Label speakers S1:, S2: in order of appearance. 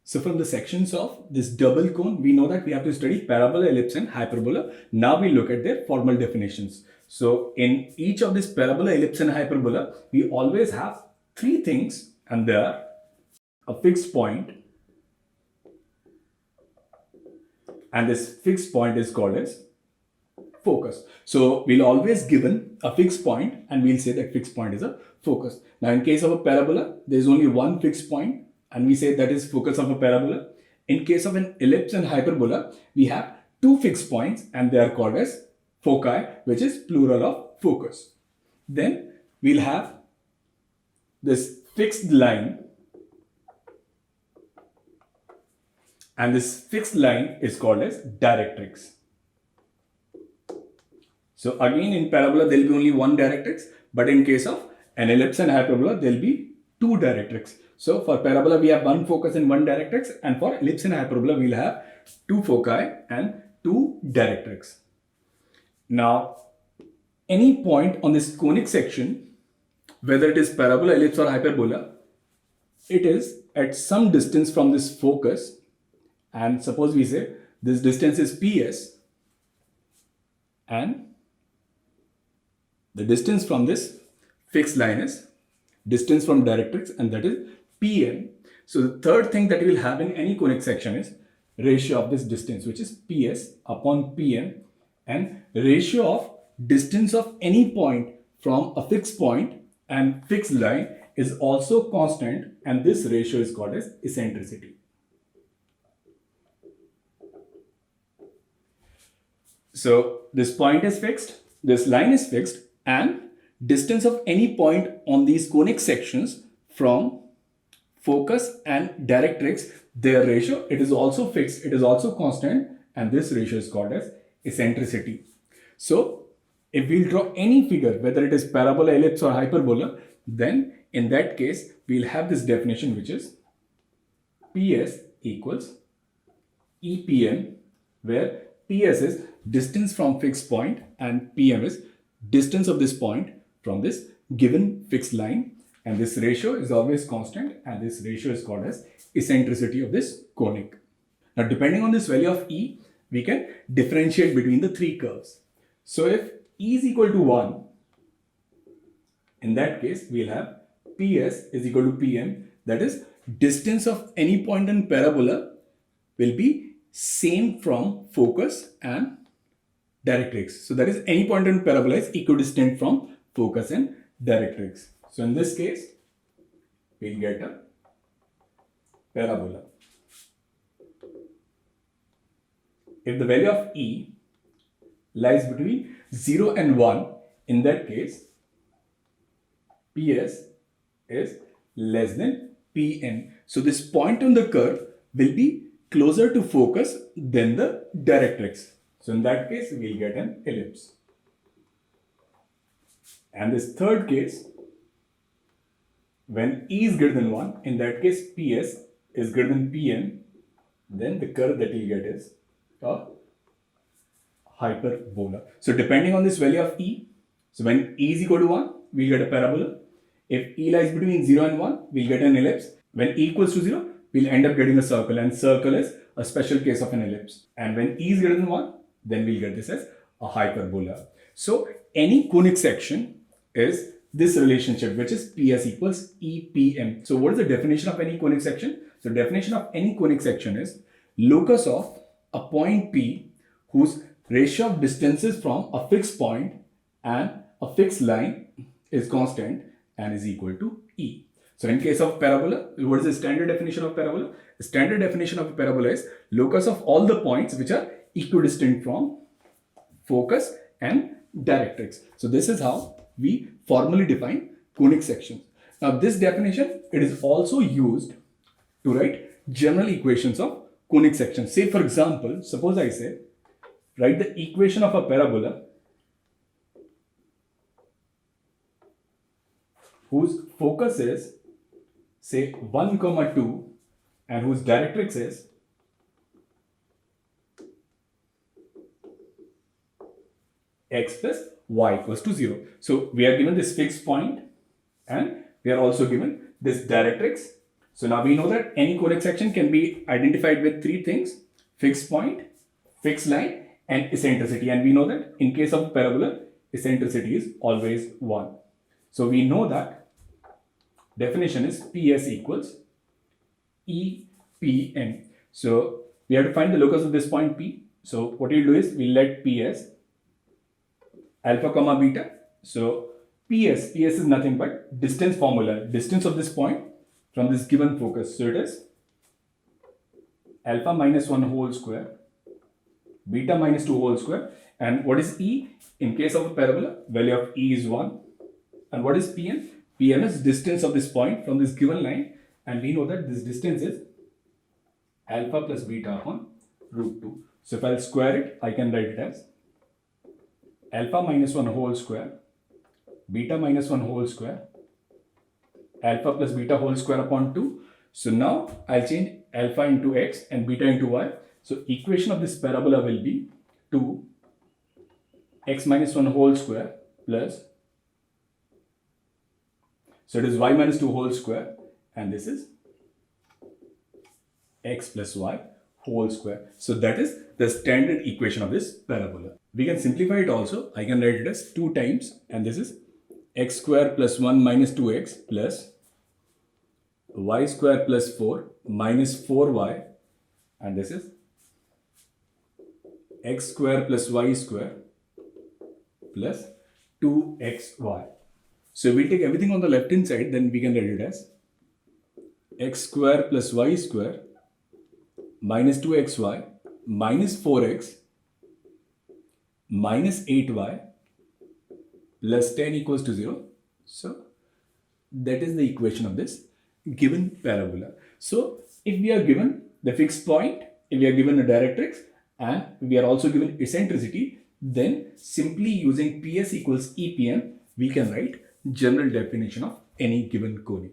S1: So from the sections of this double cone, we know that we have to study parabola, ellipse and hyperbola. Now we look at their formal definitions. So in each of this parabola, ellipse and hyperbola, we always have three things, and they are a fixed point, and this fixed point is called as focus. So we'll always given a fixed point and we'll say that fixed point is a focus. Now in case of a parabola, there's only one fixed point and we say that is focus of a parabola. In case of an ellipse and hyperbola, we have two fixed points and they are called as foci, which is plural of focus. Then we'll have this fixed line, and this fixed line is called as directrix. So again in parabola there will be only one directrix, but in case of an ellipse and hyperbola there will be two directrix. So for parabola we have one focus and one directrix, and for ellipse and hyperbola we will have two foci and two directrix. Now any point on this conic section, whether it is parabola, ellipse or hyperbola, it is at some distance from this focus, and suppose we say this distance is PS and the distance from this fixed line is distance from directrix, and that is PM. So the third thing that we will have in any conic section is ratio of this distance, which is PS upon PM, and ratio of distance of any point from a fixed point and fixed line is also constant, and this ratio is called as eccentricity. So this point is fixed, this line is fixed, and distance of any point on these conic sections from focus and directrix, their ratio, it is also fixed, it is also constant, and this ratio is called as eccentricity. So if we'll draw any figure, whether it is parabola, ellipse or hyperbola, then in that case we'll have this definition, which is PS equals EPM, where PS is distance from fixed point and PM is distance of this point from this given fixed line, and this ratio is always constant, and this ratio is called as eccentricity of this conic. Now depending on this value of E, we can differentiate between the three curves. So if E is equal to 1, in that case we'll have PS is equal to PM, that is distance of any point in parabola will be same from focus and directrix. So that is any point in parabola is equidistant from focus and directrix. So in this case, we'll get a parabola. If the value of E lies between 0 and 1, in that case, PS is less than PM. So this point on the curve will be closer to focus than the directrix. So in that case, we'll get an ellipse. And this third case, when E is greater than 1, in that case PS is greater than PM, then the curve that you'll get is a hyperbola. So depending on this value of E, so when E is equal to 1, we'll get a parabola. If E lies between 0 and 1, we'll get an ellipse. When E equals to 0, we'll end up getting a circle, and circle is a special case of an ellipse. And when E is greater than 1, then we'll get this as a hyperbola. So any conic section is this relationship, which is PS equals EPM. So what is the definition of any conic section? So definition of any conic section is locus of a point P whose ratio of distances from a fixed point and a fixed line is constant and is equal to E. So in case of parabola, what is the standard definition of parabola? The standard definition of a parabola is locus of all the points which are equidistant from focus and directrix. So this is how we formally define conic sections. Now this definition, it is also used to write general equations of conic sections. Say for example, suppose I say, write the equation of a parabola whose focus is say 1, 2 and whose directrix is x plus y equals to 0. So we are given this fixed point and we are also given this directrix. So now we know that any conic section can be identified with three things: fixed point, fixed line, and eccentricity. And we know that in case of parabola, eccentricity is always 1. So we know that definition is PS equals EPN. So we have to find the locus of this point P. So what we'll do is we'll let PS alpha comma beta. So PS is nothing but distance formula, distance of this point from this given focus. So it is alpha minus 1 whole square, beta minus 2 whole square. And what is E? In case of a parabola, value of E is 1. And what is Pn? Pn is distance of this point from this given line. And we know that this distance is alpha plus beta upon root 2. So if I'll square it, I can write it as alpha minus 1 whole square, beta minus 1 whole square, alpha plus beta whole square upon 2. So now I'll change alpha into x and beta into y. So equation of this parabola will be 2x minus 1 whole square plus, so it is y minus 2 whole square, and this is x plus y whole square. So that is the standard equation of this parabola. We can simplify it also. I can write it as 2 times, and this is x square plus 1 minus 2x plus y square plus 4 minus 4y, and this is x square plus y square plus 2xy. So if we take everything on the left hand side, then we can write it as x square plus y square minus 2xy minus 4x minus 8y plus 10 equals to 0. So that is the equation of this given parabola. So if we are given the fixed point, if we are given a directrix, and we are also given eccentricity, then simply using PS equals EPN, we can write general definition of any given conic.